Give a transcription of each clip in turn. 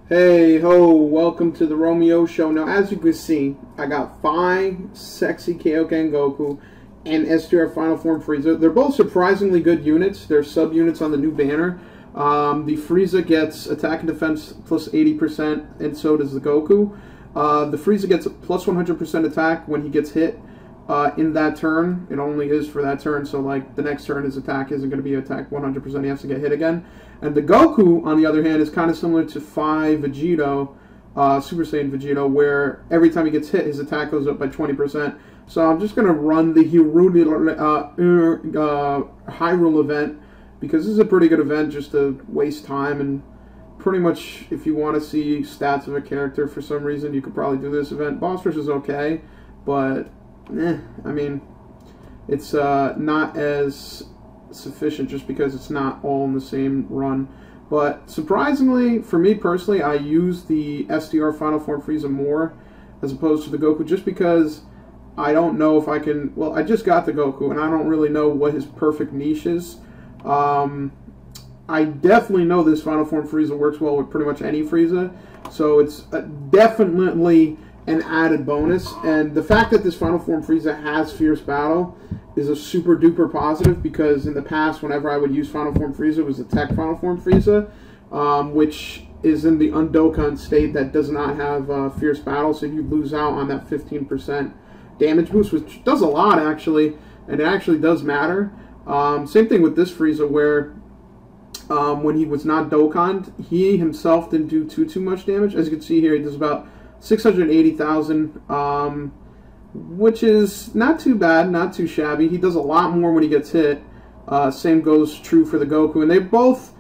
Hey ho, welcome to the Romeo Show. Now, as you can see, I got PHY Sexy Kaioken Goku and STR Final Form Frieza. They're both surprisingly good units. They're sub-units on the new banner. The Frieza gets attack and defense plus 80%, and so does the Goku. The Frieza gets plus 100% attack when he gets hit in that turn. It only is for that turn, so like the next turn his attack isn't going to be attack 100%. He has to get hit again. And the Goku, on the other hand, is kind of similar to PHY Vegito, Super Saiyan Vegito, where every time he gets hit, his attack goes up by 20%. So I'm just going to run the Hyrule event, because this is a pretty good event just to waste time. And pretty much, if you want to see stats of a character for some reason, you could probably do this event. Boss Rush is okay, but I mean, it's not as sufficient just because it's not all in the same run. But surprisingly, for me personally, I use the STR Final Form Frieza more as opposed to the Goku, just because I don't know if I can. Well, I just got the Goku, and I don't really know what his perfect niche is. I definitely know this Final Form Frieza works well with pretty much any Frieza, so it's definitely an added bonus. And the fact that this Final Form Frieza has Fierce Battle is a super duper positive, because in the past, whenever I would use Final Form Frieza, it was the Tech Final Form Frieza, which is in the Dokkan state that does not have Fierce Battle, so you lose out on that 15% damage boost, which does a lot actually, and it actually does matter. Same thing with this Frieza, where when he was not Dokkan, he himself didn't do too much damage. As you can see here, he does about 680,000, which is not too bad, not too shabby. He does a lot more when he gets hit. Same goes true for the Goku, and they both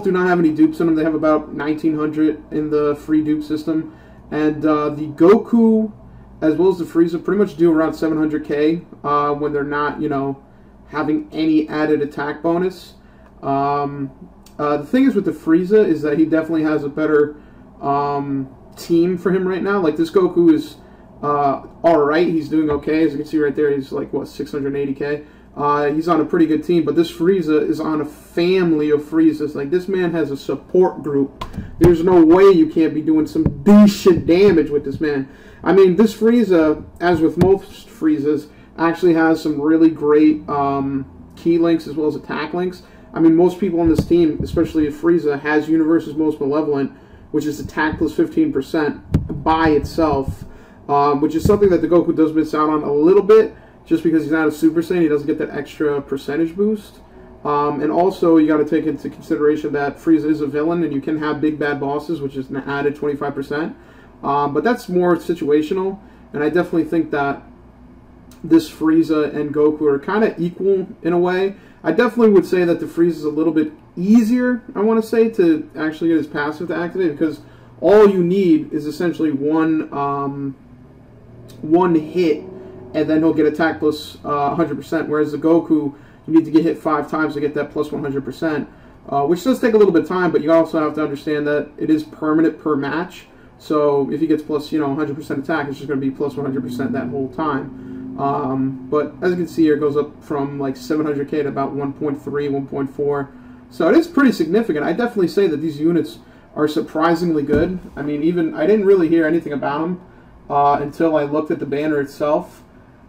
do not have any dupes in them. They have about 1,900 in the free dupe system, and the Goku as well as the Frieza pretty much do around 700k when they're not, you know, having any added attack bonus. The thing is with the Frieza is that he definitely has a better team for him right now. Like, this Goku is alright, he's doing okay. As you can see right there, he's like, what, 680k? He's on a pretty good team, but this Frieza is on a family of Friezas. Like, this man has a support group. There's no way you can't be doing some decent damage with this man. I mean, this Frieza, as with most Friezas, actually has some really great key links as well as attack links. I mean, most people on this team, especially if Frieza, has Universe's Most Malevolent, which is attack plus 15% by itself, which is something that the Goku does miss out on a little bit, just because he's not a Super Saiyan. He doesn't get that extra percentage boost. And also, you got to take into consideration that Frieza is a villain, and you can have big bad bosses, which is an added 25%. But that's more situational, and I definitely think that this Frieza and Goku are kind of equal in a way. I definitely would say that the Frieza is a little bit easier, I want to say, to actually get his passive to activate, because all you need is essentially one hit, and then he'll get attack plus 100%, whereas the Goku, you need to get hit 5 times to get that plus 100%, which does take a little bit of time, but you also have to understand that it is permanent per match. So if he gets plus, 100% attack, it's just going to be plus 100% that whole time. But as you can see here, it goes up from like 700k to about 1.3, 1.4. So it is pretty significant. I definitely say that these units are surprisingly good. I mean, even I didn't really hear anything about them until I looked at the banner itself.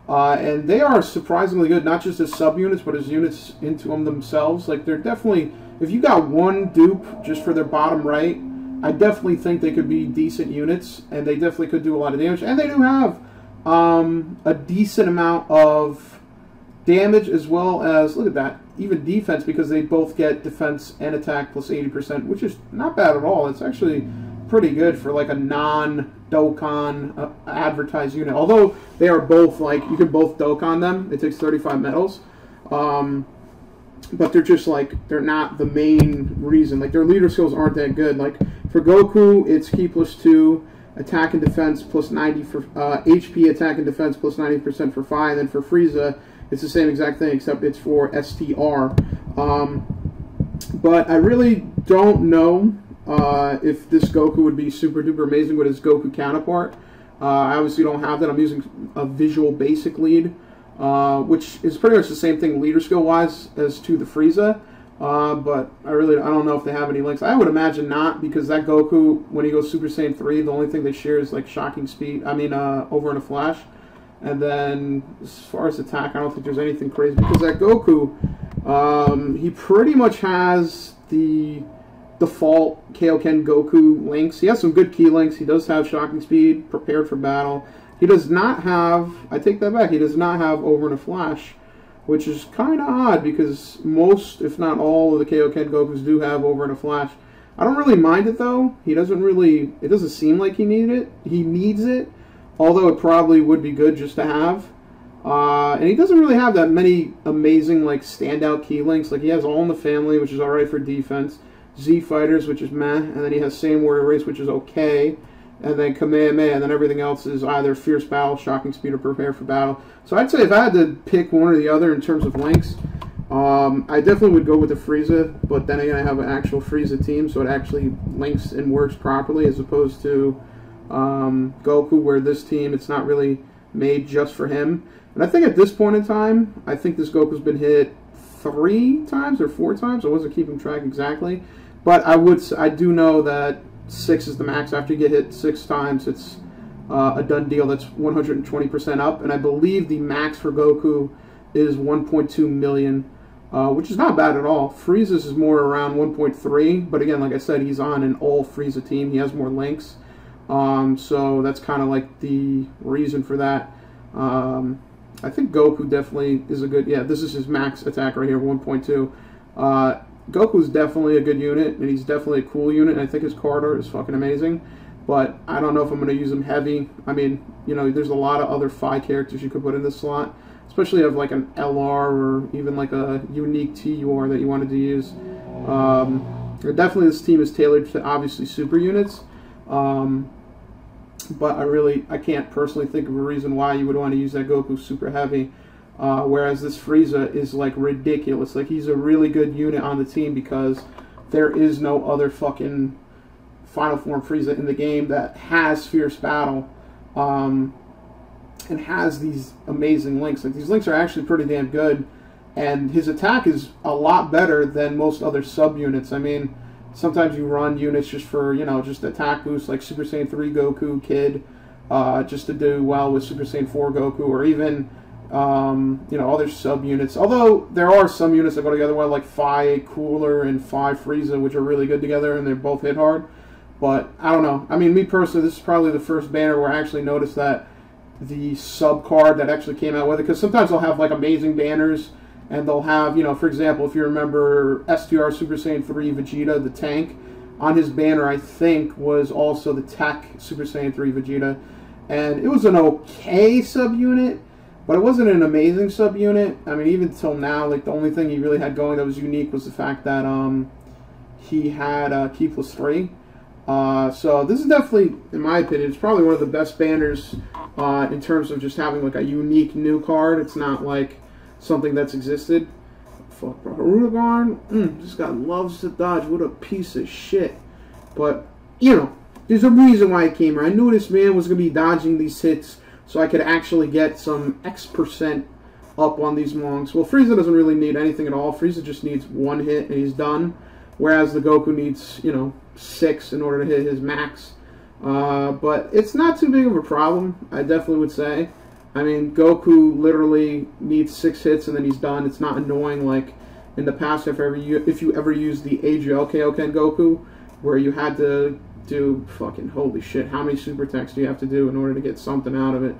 And they are surprisingly good, not just as sub-units, but as units into them themselves. Like, they're definitely, if you got one dupe just for their bottom right, I definitely think they could be decent units, and they definitely could do a lot of damage. And they do have a decent amount of damage, as well as, look at that, even defense, because they both get defense and attack plus 80%, which is not bad at all. It's actually pretty good for like a non-Dokkan advertised unit. Although they are both, like, you can both Dokkan them. It takes 35 medals. But they're just like, they're not the main reason. Like, their leader skills aren't that good. Like, for Goku, it's ki plus 2, attack and defense plus 90 for HP, attack and defense plus 90% for PHY. And then for Frieza, it's the same exact thing, except it's for STR. But I really don't know if this Goku would be super duper amazing with his Goku counterpart. I obviously don't have that. I'm using a visual basic lead, which is pretty much the same thing leader skill wise as to the Frieza. But I don't know if they have any links. I would imagine not, because that Goku, when he goes Super Saiyan 3, the only thing they share is like shocking speed. I mean, over in a flash. And then as far as attack, I don't think there's anything crazy, because that Goku, he pretty much has the default Kaioken Goku links. He has some good key links. He does have shocking speed, prepared for battle. He does not have, I take that back, he does not have over in a flash, which is kind of odd, because most, if not all, of the Kaioken Gokus do have over in a flash. I don't really mind it, though. He doesn't really, it doesn't seem like he needs it, although it probably would be good just to have. And he doesn't really have that many amazing, like, standout key links. Like, he has All in the Family, which is alright for defense, Z Fighters, which is meh, and then he has Saiyan Warrior Race, which is okay, and then Kamehameha, and then everything else is either Fierce Battle, Shocking Speed, or Prepare for Battle. So I'd say if I had to pick one or the other in terms of links, I definitely would go with the Frieza, but then again, I have an actual Frieza team, so it actually links and works properly, as opposed to Goku, where this team, it's not really made just for him. And I think at this point in time, I think this Goku's been hit 3 times or 4 times. I wasn't keeping track exactly, but I do know that 6 is the max. After you get hit 6 times, it's a done deal. That's 120% up, and I believe the max for Goku is 1.2 million, which is not bad at all. Frieza's is more around 1.3, but again, like I said, he's on an all Frieza team. He has more links, so that's kind of like the reason for that. I think Goku definitely is a good, yeah, this is his max attack right here, 1.2. Goku's definitely a good unit, and he's definitely a cool unit, and I think his card art is fucking amazing, but I don't know if I'm going to use him heavy. I mean, you know, there's a lot of other PHY characters you could put in this slot, especially of like an LR or even like a unique TUR that you wanted to use. Definitely this team is tailored to obviously super units, but I can't personally think of a reason why you would want to use that Goku super heavy. Whereas this Frieza is like ridiculous. Like, he's a really good unit on the team, because there is no other fucking Final Form Frieza in the game that has Fierce Battle and has these amazing links. Like, these links are actually pretty damn good, and his attack is a lot better than most other sub-units. I mean, sometimes you run units just for, you know, just attack boost, like Super Saiyan 3 Goku, Kid, just to do well with Super Saiyan 4 Goku, or even you know, other sub-units. Although there are some units that go together well, like PHY Cooler and PHY Frieza, which are really good together, and they both hit hard. But I don't know. I mean, me personally, this is probably the first banner where I actually noticed that the sub card that actually came out with it, because sometimes they'll have like amazing banners, and they'll have, you know, for example, if you remember STR Super Saiyan 3 Vegeta, the tank, on his banner, I think, was also the Tech Super Saiyan 3 Vegeta, and it was an okay sub-unit, but it wasn't an amazing sub-unit. I mean, even till now, like, the only thing he really had going that was unique was the fact that he had Key plus 3. So this is definitely, in my opinion, it's probably one of the best banners in terms of just having like a unique new card. It's not like something that's existed. Fuck, bro. Harudagarn, this guy loves to dodge. What a piece of shit. But, you know, there's a reason why I came here. I knew this man was going to be dodging these hits so I could actually get some X% up on these mongs. Well, Frieza doesn't really need anything at all. Frieza just needs 1 hit and he's done. Whereas the Goku needs, you know, 6 in order to hit his max. But it's not too big of a problem, I definitely would say. I mean, Goku literally needs 6 hits and then he's done. It's not annoying like in the past if you ever used the AGL Kaioken Goku, where you had to do fucking holy shit, how many super attacks do you have to do in order to get something out of it?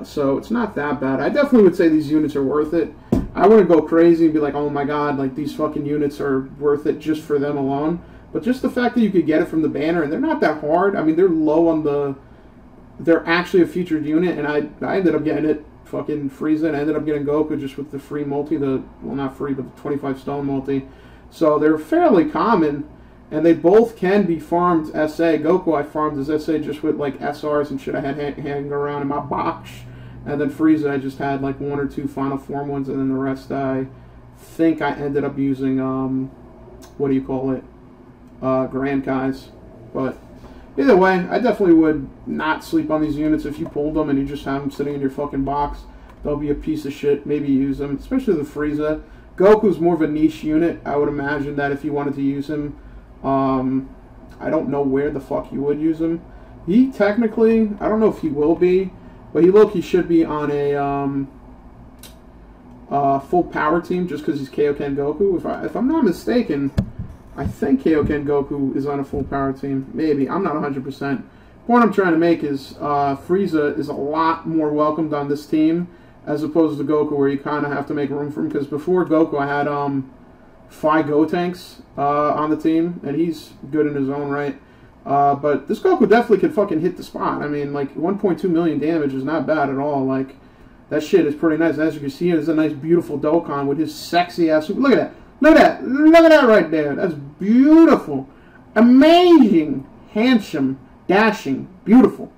So it's not that bad. I definitely would say these units are worth it. I wouldn't go crazy and be like, oh my god, like these fucking units are worth it just for them alone. But just the fact that you could get it from the banner, and they're not that hard. I mean, they're low on the... They're actually a featured unit, and I ended up getting it fucking Frieza, and I ended up getting Goku just with the free multi, well, not free, but the 25 stone multi. So they're fairly common, and they both can be farmed SA. Goku I farmed as SA just with like SRs and shit I had hanging around in my box. And then Frieza I just had like 1 or 2 Final Form ones, and then the rest I think I ended up using, what do you call it? Grand Kais. But either way, I definitely would not sleep on these units. If you pulled them and you just have them sitting in your fucking box, they'll be a piece of shit. Maybe use them, especially the Frieza. Goku's more of a niche unit. I would imagine that if you wanted to use him, I don't know where the fuck you would use him. He technically, I don't know if he will be, but he should be on a full power team just because he's Kaioken Goku. If I'm not mistaken, I think Kaioken Goku is on a full power team. Maybe. I'm not 100%. Point I'm trying to make is Frieza is a lot more welcomed on this team as opposed to Goku, where you kind of have to make room for him. Because before Goku, I had PHY Gotenks on the team, and he's good in his own right. But this Goku definitely could fucking hit the spot. I mean, like, 1.2 million damage is not bad at all. Like, that shit is pretty nice. As you can see, it's a nice, beautiful Dokkan with his sexy-ass... Look at that. Look at that. Look at that right there. That's beautiful. Amazing. Handsome. Dashing. Beautiful.